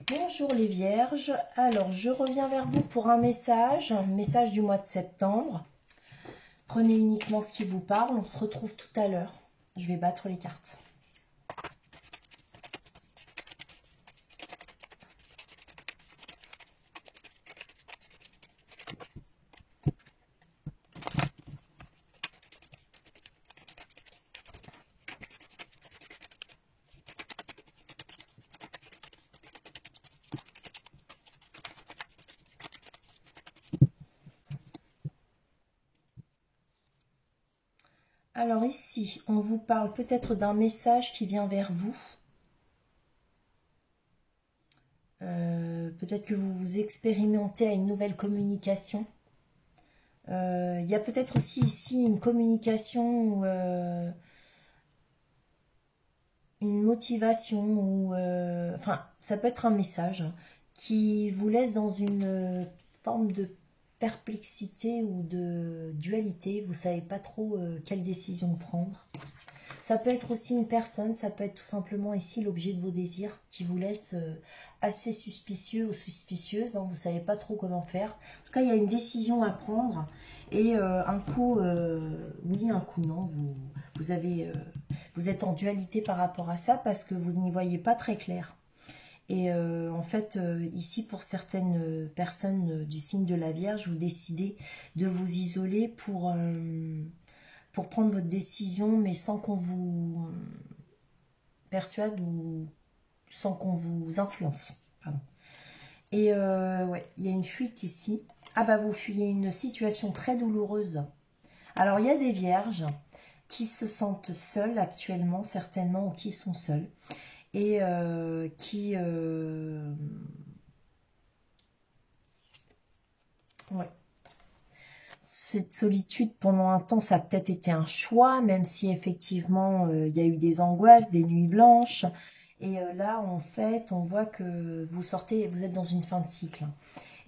Bonjour les vierges, alors je reviens vers vous pour un message du mois de septembre. Prenez uniquement ce qui vous parle, on se retrouve tout à l'heure. Je vais battre les cartes. Alors ici, on vous parle peut-être d'un message qui vient vers vous. Peut-être que vous vous expérimentez à une nouvelle communication. Il y a peut-être aussi ici une communication ou une motivation ou enfin ça peut être un message qui vous laisse dans une forme de perplexité ou de dualité. Vous savez pas trop quelle décision prendre. Ça peut être aussi une personne, ça peut être tout simplement ici l'objet de vos désirs qui vous laisse assez suspicieux ou suspicieuse. Hein, vous savez pas trop comment faire. En tout cas, il y a une décision à prendre et un coup oui, un coup non. Vous êtes en dualité par rapport à ça parce que vous n'y voyez pas très clair. Et en fait, ici, pour certaines personnes du signe de la Vierge, vous décidez de vous isoler pour prendre votre décision, mais sans qu'on vous persuade ou sans qu'on vous influence. Pardon. Et ouais, il y a une fuite ici. Ah bah, vous fuyez une situation très douloureuse. Alors, il y a des vierges qui se sentent seules actuellement, certainement, ou qui sont seules. Et qui... ouais. Cette solitude, pendant un temps, ça a peut-être été un choix, même si effectivement, il y a eu des angoisses, des nuits blanches. Et là, en fait, on voit que vous sortez, vous êtes dans une fin de cycle.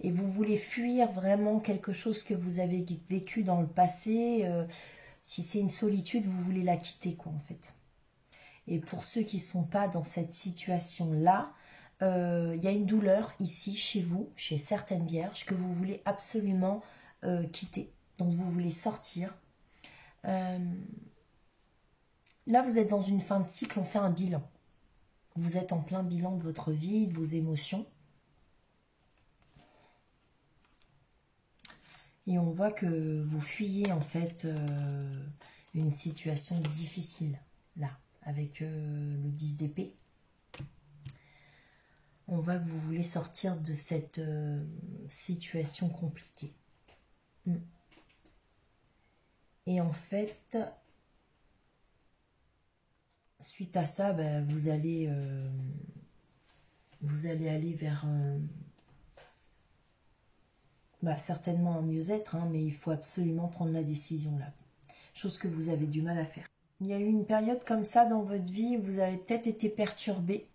Et vous voulez fuir vraiment quelque chose que vous avez vécu dans le passé. Si c'est une solitude, vous voulez la quitter, quoi, en fait. Et pour ceux qui ne sont pas dans cette situation-là, il y a une douleur ici, chez vous, chez certaines vierges, que vous voulez absolument quitter. Donc vous voulez sortir. Là, vous êtes dans une fin de cycle, on fait un bilan. Vous êtes en plein bilan de votre vie, de vos émotions. Et on voit que vous fuyez en fait une situation difficile, là, avec le 10 d'épée. On voit que vous voulez sortir de cette situation compliquée. Et en fait, suite à ça, bah, vous allez aller vers bah, certainement un mieux-être, hein, mais il faut absolument prendre la décision là. Chose que vous avez du mal à faire. Il y a eu une période comme ça dans votre vie où vous avez peut-être été perturbé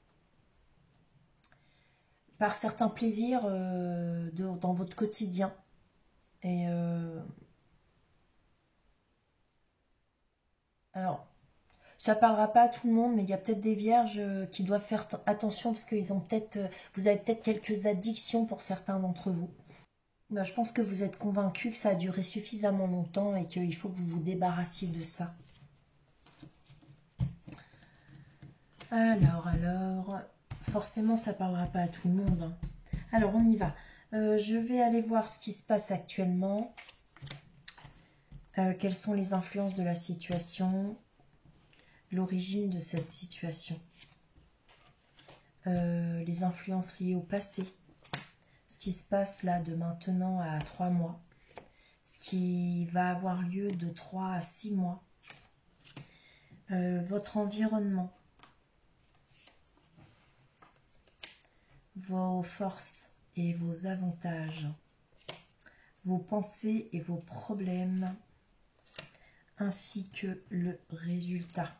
par certains plaisirs dans votre quotidien. Et alors, ça ne parlera pas à tout le monde, mais il y a peut-être des vierges qui doivent faire attention parce qu'ils ont peut-être, vous avez peut-être quelques addictions pour certains d'entre vous. Ben, je pense que vous êtes convaincu que ça a duré suffisamment longtemps et qu'il faut que vous vous débarrassiez de ça. Alors, forcément, ça ne parlera pas à tout le monde. Hein. Alors, on y va. Je vais aller voir ce qui se passe actuellement. Quelles sont les influences de la situation, l'origine de cette situation, les influences liées au passé, ce qui se passe là de maintenant à 3 mois, ce qui va avoir lieu de 3 à 6 mois, votre environnement, vos forces et vos avantages, vos pensées et vos problèmes, ainsi que le résultat.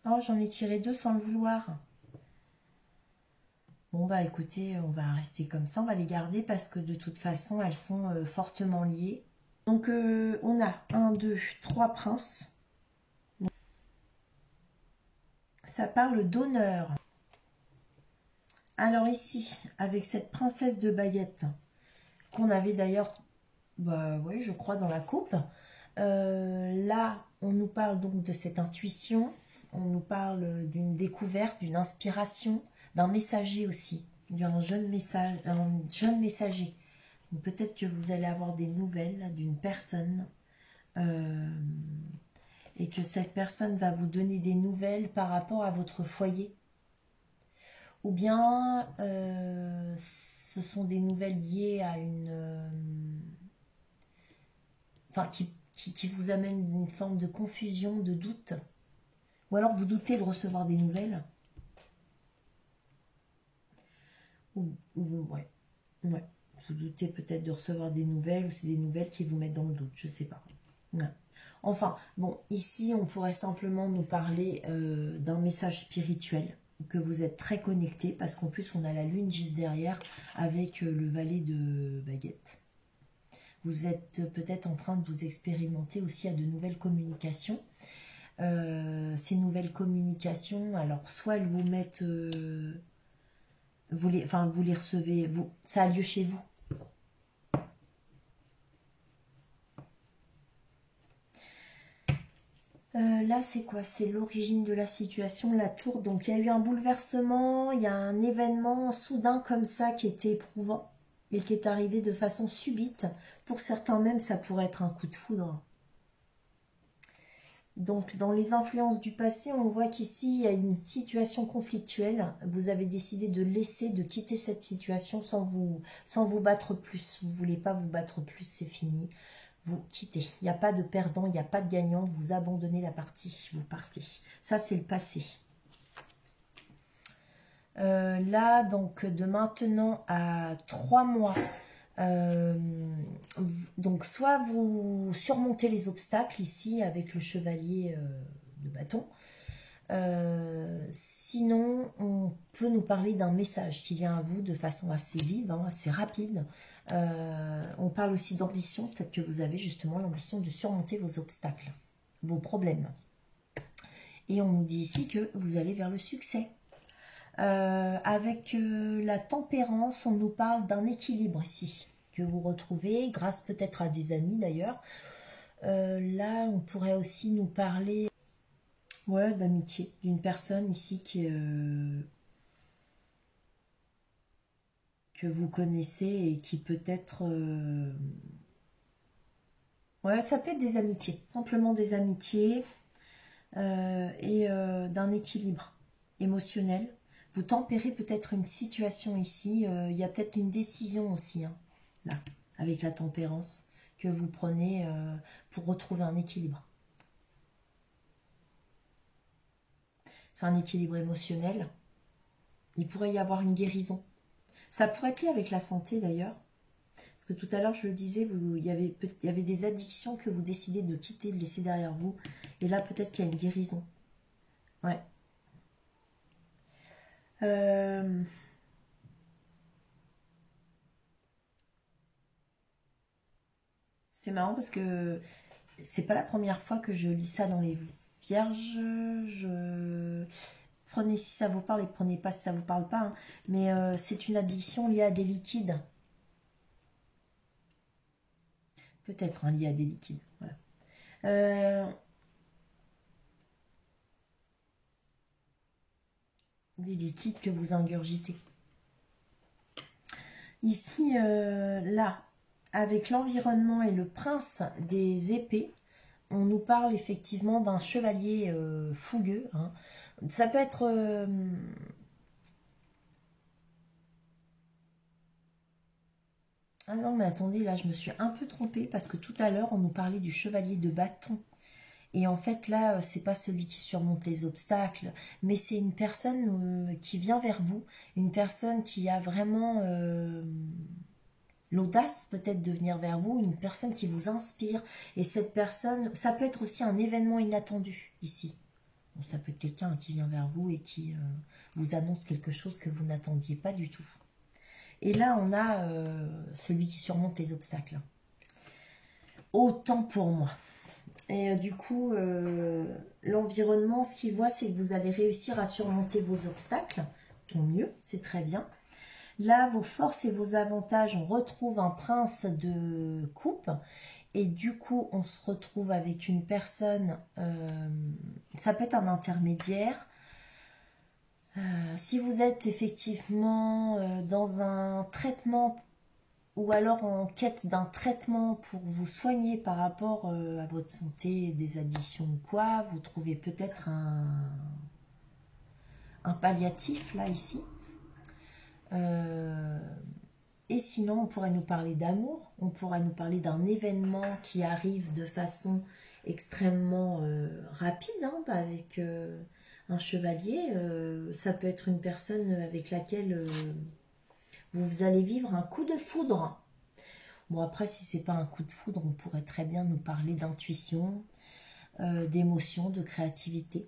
Alors, oh, j'en ai tiré 2 sans le vouloir. Bon, bah écoutez, on va rester comme ça, on va les garder parce que de toute façon, elles sont fortement liées. Donc, on a 1, 2, 3 princes. Ça parle d'honneur. Alors ici, avec cette princesse de baguette, qu'on avait d'ailleurs, bah oui, je crois, dans la coupe. Là, on nous parle donc de cette intuition. On nous parle d'une découverte, d'une inspiration, d'un messager aussi, d'un jeune messager. Peut-être que vous allez avoir des nouvelles d'une personne et que cette personne va vous donner des nouvelles par rapport à votre foyer. Ou bien ce sont des nouvelles liées à une... enfin, qui vous amènent une forme de confusion, de doute. Ou alors vous doutez de recevoir des nouvelles. Ouais, ouais. Vous doutez peut-être de recevoir des nouvelles, ou c'est des nouvelles qui vous mettent dans le doute, je sais pas. Ouais. Enfin, bon, ici, on pourrait simplement nous parler d'un message spirituel, que vous êtes très connecté, parce qu'en plus, on a la lune juste derrière, avec le valet de baguette. Vous êtes peut-être en train de vous expérimenter aussi à de nouvelles communications. Ces nouvelles communications, alors, soit elles vous mettent... vous les recevez, ça a lieu chez vous. Là, c'est quoi? C'est l'origine de la situation, la tour. Donc, il y a eu un bouleversement, il y a un événement soudain comme ça qui était éprouvant et qui est arrivé de façon subite. Pour certains même, ça pourrait être un coup de foudre. Donc, dans les influences du passé, on voit qu'ici, il y a une situation conflictuelle. Vous avez décidé de quitter cette situation sans vous battre plus. Vous ne voulez pas vous battre plus, c'est fini. Vous quittez. Il n'y a pas de perdant, il n'y a pas de gagnant. Vous abandonnez la partie, vous partez. Ça, c'est le passé. Là, donc, de maintenant à 3 mois, donc soit vous surmontez les obstacles ici avec le chevalier de bâton. Sinon, on peut nous parler d'un message qui vient à vous de façon assez vive, hein, assez rapide. On parle aussi d'ambition, peut-être que vous avez justement l'ambition de surmonter vos obstacles, vos problèmes. Et on nous dit ici que vous allez vers le succès. Avec la tempérance, on nous parle d'un équilibre ici, que vous retrouvez grâce peut-être à des amis d'ailleurs. Là, on pourrait aussi nous parler d'amitié, d'une personne ici que vous connaissez et qui peut-être... ouais, ça peut être des amitiés, simplement des amitiés et d'un équilibre émotionnel. Vous tempérez peut-être une situation ici. Il y a peut-être une décision aussi, hein, là, avec la tempérance, que vous prenez pour retrouver un équilibre. C'est un équilibre émotionnel. Il pourrait y avoir une guérison. Ça pourrait être lié avec la santé d'ailleurs. Parce que tout à l'heure, je le disais, il y avait des addictions que vous décidez de quitter, de laisser derrière vous. Et là, peut-être qu'il y a une guérison. Ouais. C'est marrant parce que c'est pas la première fois que je lis ça dans les vierges. Prenez si ça vous parle et prenez pas si ça vous parle pas, hein. Mais c'est une addiction liée à des liquides. Peut-être, hein, liée à des liquides. Voilà. Des liquides que vous ingurgitez. Ici, là, avec l'environnement et le prince des épées, on nous parle effectivement d'un chevalier fougueux, hein. Ça peut être... Ah non, mais attendez, là, je me suis un peu trompée parce que tout à l'heure, on nous parlait du chevalier de bâton. Et en fait, là, c'est pas celui qui surmonte les obstacles, mais c'est une personne qui vient vers vous, une personne qui a vraiment l'audace peut-être de venir vers vous, une personne qui vous inspire. Et cette personne, ça peut être aussi un événement inattendu ici. Bon, ça peut être quelqu'un qui vient vers vous et qui vous annonce quelque chose que vous n'attendiez pas du tout. Et là, on a celui qui surmonte les obstacles. autant pour moi. Et du coup, l'environnement, ce qu'il voit, c'est que vous allez réussir à surmonter vos obstacles. Tant mieux, c'est très bien. Là, vos forces et vos avantages, on retrouve un prince de coupe. Et du coup, on se retrouve avec une personne, ça peut être un intermédiaire. Si vous êtes effectivement dans un traitement ou alors en quête d'un traitement pour vous soigner par rapport à votre santé, des addictions ou quoi, vous trouvez peut-être un palliatif là, ici. Et sinon, on pourrait nous parler d'amour, on pourrait nous parler d'un événement qui arrive de façon extrêmement rapide, hein, avec un chevalier. Ça peut être une personne avec laquelle vous allez vivre un coup de foudre. Bon, après, si c'est pas un coup de foudre, on pourrait très bien nous parler d'intuition, d'émotion, de créativité.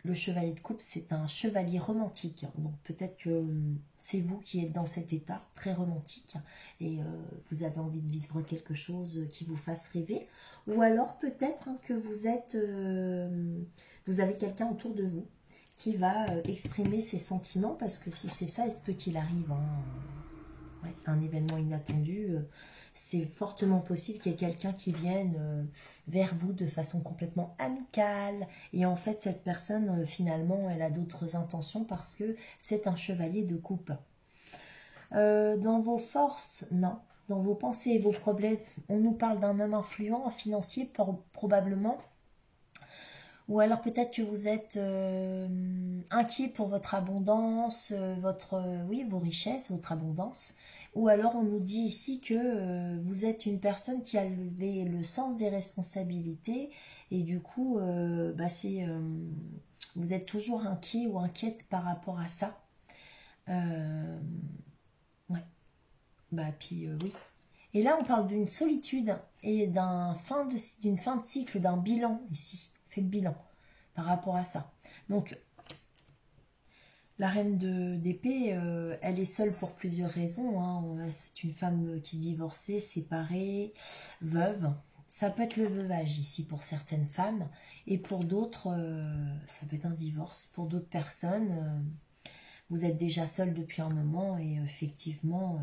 Le chevalier de coupe, c'est un chevalier romantique. Donc peut-être que c'est vous qui êtes dans cet état très romantique et vous avez envie de vivre quelque chose qui vous fasse rêver. Ou alors peut-être que vous avez quelqu'un autour de vous qui va exprimer ses sentiments, parce que si c'est ça, il se peut qu'il arrive un événement inattendu. C'est fortement possible qu'il y ait quelqu'un qui vienne vers vous de façon complètement amicale. Et en fait, cette personne, finalement, elle a d'autres intentions parce que c'est un chevalier de coupe. Dans vos forces, non. Dans vos pensées et vos problèmes, on nous parle d'un homme influent, un financier probablement. Ou alors peut-être que vous êtes inquiet pour votre abondance, vos richesses, votre abondance. Ou alors on nous dit ici que vous êtes une personne qui a le sens des responsabilités et du coup, vous êtes toujours inquiet ou inquiète par rapport à ça. Ouais. Oui. Et là, on parle d'une solitude et d'une fin de cycle, d'un bilan ici. On fait le bilan par rapport à ça. Donc, la reine d'épée, elle est seule pour plusieurs raisons. Hein. C'est une femme qui est divorcée, séparée, veuve. Ça peut être le veuvage ici pour certaines femmes. Et pour d'autres, ça peut être un divorce. Pour d'autres personnes, vous êtes déjà seule depuis un moment et effectivement...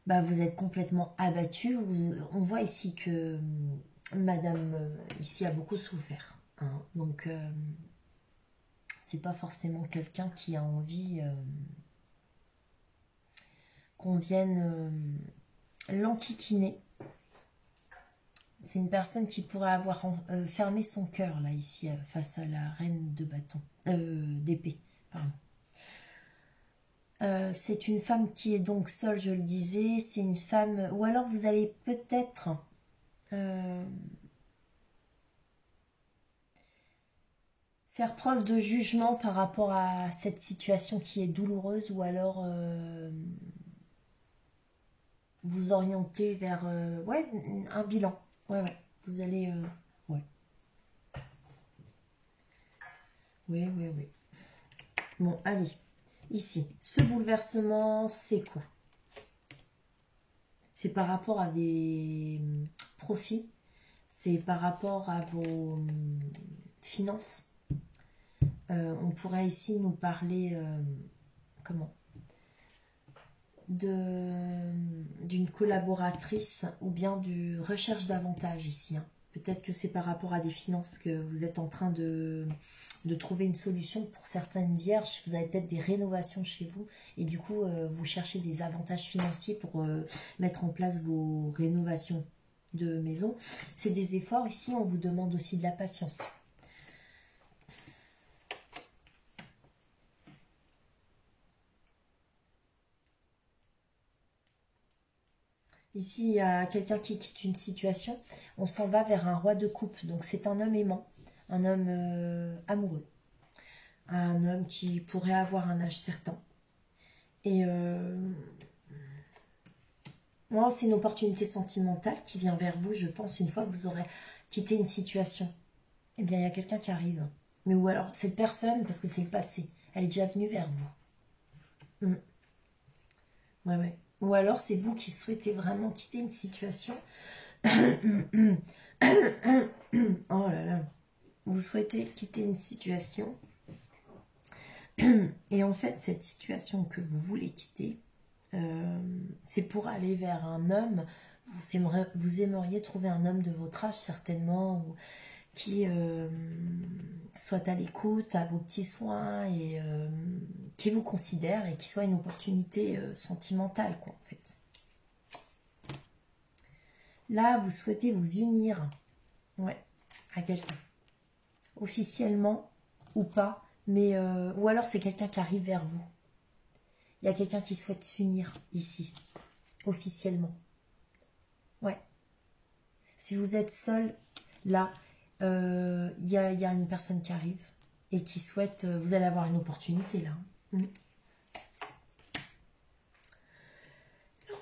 vous êtes complètement abattu. On voit ici que madame ici a beaucoup souffert. Hein. Donc, c'est pas forcément quelqu'un qui a envie qu'on vienne l'enquiquiner. C'est une personne qui pourrait avoir fermé son cœur, là, ici, face à la reine de bâton, d'épée, pardon. C'est une femme qui est donc seule, je le disais. C'est une femme... Ou alors vous allez peut-être... faire preuve de jugement par rapport à cette situation qui est douloureuse. Ou alors... vous orienter vers... un bilan. Ouais. Vous allez... ouais. Oui. Bon, allez. Ici, ce bouleversement, c'est quoi? C'est par rapport à des profits, c'est par rapport à vos finances. On pourrait ici nous parler, d'une collaboratrice ou bien du recherche d'avantages ici. Hein. Peut-être que c'est par rapport à des finances que vous êtes en train de trouver une solution pour certaines vierges. Vous avez peut-être des rénovations chez vous et du coup, vous cherchez des avantages financiers pour mettre en place vos rénovations de maison. C'est des efforts. Ici, on vous demande aussi de la patience. Ici, il y a quelqu'un qui quitte une situation. On s'en va vers un roi de coupe. Donc, c'est un homme aimant, un homme amoureux. Un homme qui pourrait avoir un âge certain. Et c'est une opportunité sentimentale qui vient vers vous, je pense, une fois que vous aurez quitté une situation. Eh bien, il y a quelqu'un qui arrive. Mais ou alors, cette personne, parce que c'est le passé, elle est déjà venue vers vous. Ouais. Ou alors c'est vous qui souhaitez vraiment quitter une situation. Oh là là. Vous souhaitez quitter une situation. Et en fait, cette situation que vous voulez quitter, c'est pour aller vers un homme. Vous aimeriez trouver un homme de votre âge certainement, ou qui soit à l'écoute, à vos petits soins, et qui vous considère et qui soit une opportunité sentimentale, quoi, en fait. Là, vous souhaitez vous unir, ouais, à quelqu'un, officiellement ou pas, mais ou alors c'est quelqu'un qui arrive vers vous. Il y a quelqu'un qui souhaite s'unir ici, officiellement. Ouais. Si vous êtes seul, là, il y a une personne qui arrive et qui souhaite... vous allez avoir une opportunité, là.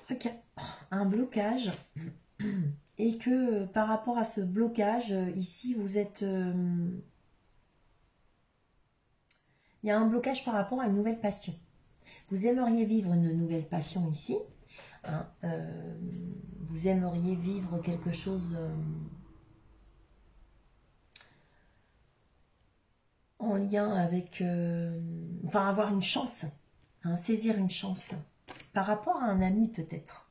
Ok. Un blocage. Et que par rapport à ce blocage, ici, vous êtes... il y a un blocage par rapport à une nouvelle passion. Vous aimeriez vivre une nouvelle passion ici. Hein, vous aimeriez vivre quelque chose en lien avec... enfin, avoir une chance. Hein, saisir une chance. Par rapport à un ami, peut-être.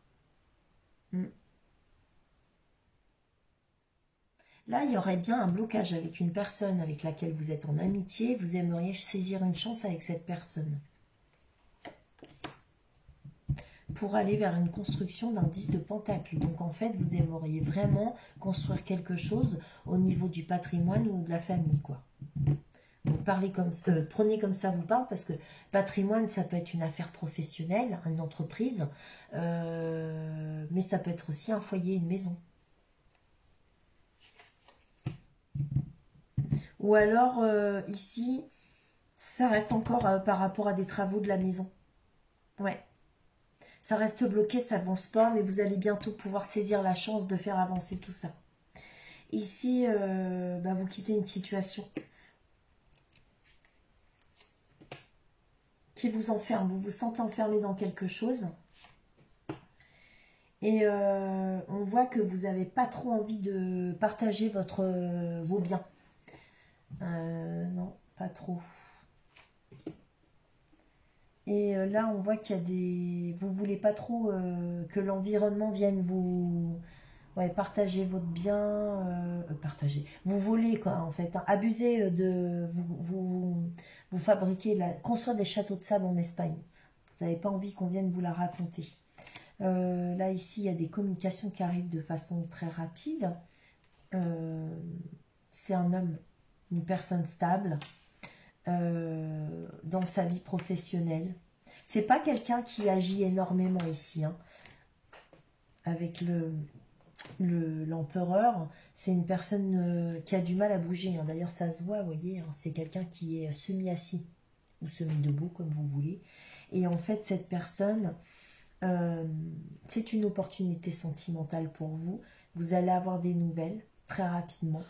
Là, il y aurait bien un blocage avec une personne avec laquelle vous êtes en amitié. Vous aimeriez saisir une chance avec cette personne. Pour aller vers une construction d'un 10 de pentacle. Donc en fait, vous aimeriez vraiment construire quelque chose au niveau du patrimoine ou de la famille, quoi. Donc prenez comme ça vous parle, parce que patrimoine, ça peut être une affaire professionnelle, une entreprise, mais ça peut être aussi un foyer, une maison. Ou alors, ici, ça reste encore par rapport à des travaux de la maison. Ouais. Ça reste bloqué, ça avance pas, mais vous allez bientôt pouvoir saisir la chance de faire avancer tout ça. Ici, vous quittez une situation qui vous enferme. Vous vous sentez enfermé dans quelque chose. Et on voit que vous n'avez pas trop envie de partager vos biens. Non, pas trop. Et là, on voit qu'il y a des... Vous voulez pas trop que l'environnement vienne vous... Ouais, partager votre bien... partager. Vous volez, quoi, en fait. Hein. Abuser de... Vous fabriquez... Construire des châteaux de sable en Espagne. Vous n'avez pas envie qu'on vienne vous la raconter. Là, ici, il y a des communications qui arrivent de façon très rapide. C'est un homme, une personne stable. Dans sa vie professionnelle. C'est pas quelqu'un qui agit énormément ici. Hein. Avec l'empereur, c'est une personne qui a du mal à bouger. Hein. D'ailleurs, ça se voit, vous voyez, hein, c'est quelqu'un qui est semi-assis ou semi-debout, comme vous voulez. Et en fait, cette personne, c'est une opportunité sentimentale pour vous. Vous allez avoir des nouvelles très rapidement.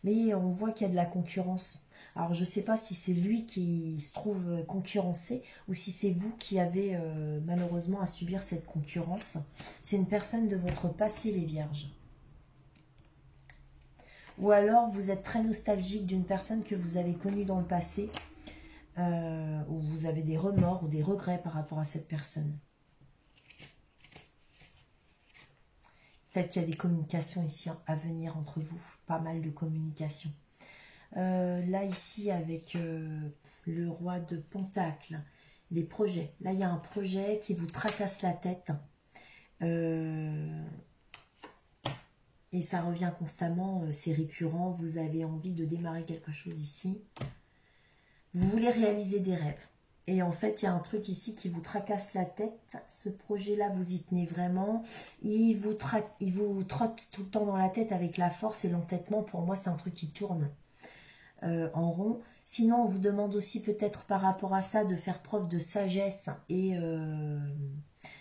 Mais on voit qu'il y a de la concurrence. Alors, je ne sais pas si c'est lui qui se trouve concurrencé ou si c'est vous qui avez malheureusement à subir cette concurrence. C'est une personne de votre passé, les vierges. Ou alors, vous êtes très nostalgique d'une personne que vous avez connue dans le passé, ou vous avez des remords ou des regrets par rapport à cette personne. Peut-être qu'il y a des communications ici à venir entre vous, pas mal de communications. Là, ici, avec le roi de Pentacle, les projets. Là, il y a un projet qui vous tracasse la tête. Et ça revient constamment, c'est récurrent. Vous avez envie de démarrer quelque chose ici. Vous voulez réaliser des rêves. Et en fait, il y a un truc ici qui vous tracasse la tête. Ce projet-là, vous y tenez vraiment. Il vous trotte tout le temps dans la tête avec la force et l'entêtement. Pour moi, c'est un truc qui tourne en rond. Sinon, on vous demande aussi peut-être par rapport à ça de faire preuve de sagesse et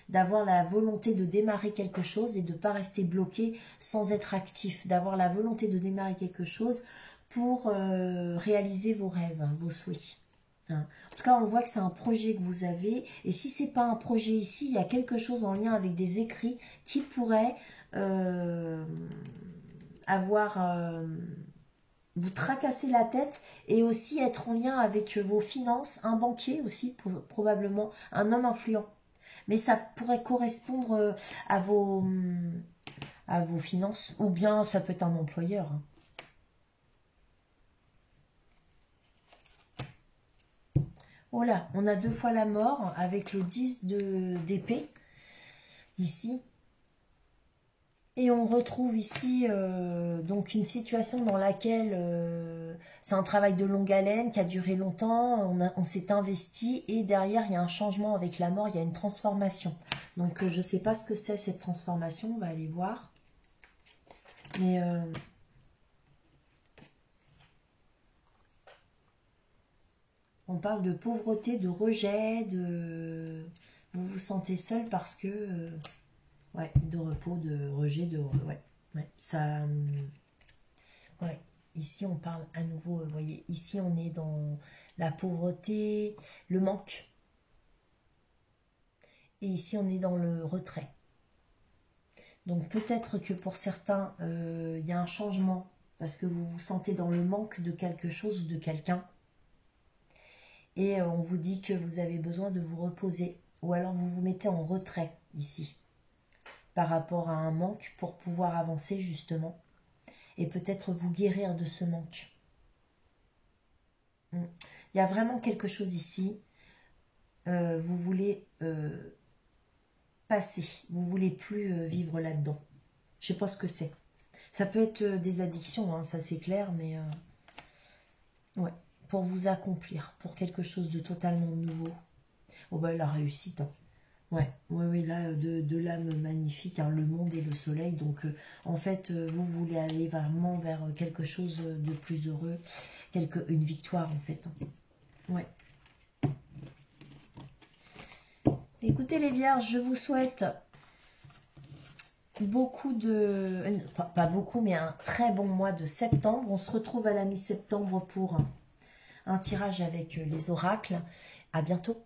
d'avoir la volonté de démarrer quelque chose et de ne pas rester bloqué sans être actif. D'avoir la volonté de démarrer quelque chose pour réaliser vos rêves, vos souhaits. hein. En tout cas, on voit que c'est un projet que vous avez. Et si c'est pas un projet ici, il y a quelque chose en lien avec des écrits qui pourrait avoir... vous tracasser la tête et aussi être en lien avec vos finances, un banquier aussi, probablement un homme influent. Mais ça pourrait correspondre à vos finances, ou bien ça peut être un employeur, hein. Voilà, on a 2 fois la mort avec le 10 d'épée, ici. Et on retrouve ici donc une situation dans laquelle c'est un travail de longue haleine qui a duré longtemps, on s'est investi et derrière il y a un changement avec la mort, il y a une transformation. Donc je ne sais pas ce que c'est cette transformation, on va aller voir. Mais on parle de pauvreté, de rejet, vous vous sentez seul parce que... ouais, de repos, de rejet, ouais, ouais, ça... ouais, ici on parle à nouveau, vous voyez, ici on est dans la pauvreté, le manque. Et ici on est dans le retrait. Donc peut-être que pour certains, il y a un changement parce que vous vous sentez dans le manque de quelque chose ou de quelqu'un. Et on vous dit que vous avez besoin de vous reposer. Ou alors vous vous mettez en retrait ici par rapport à un manque pour pouvoir avancer justement. Et peut-être vous guérir de ce manque. Il y a vraiment quelque chose ici. Vous voulez passer. Vous voulez plus vivre là-dedans. Je sais pas ce que c'est. Ça peut être des addictions, hein, ça c'est clair, mais ouais, pour vous accomplir, pour quelque chose de totalement nouveau. Oh bah la réussite, hein. Ouais, ouais, oui, là, de l'âme magnifique, hein, le monde et le soleil. Donc, en fait, vous voulez aller vraiment vers quelque chose de plus heureux, une victoire, en fait, hein. Ouais. Écoutez, les vierges, je vous souhaite beaucoup de... pas beaucoup, mais un très bon mois de septembre. On se retrouve à la mi-septembre pour un tirage avec les oracles. À bientôt.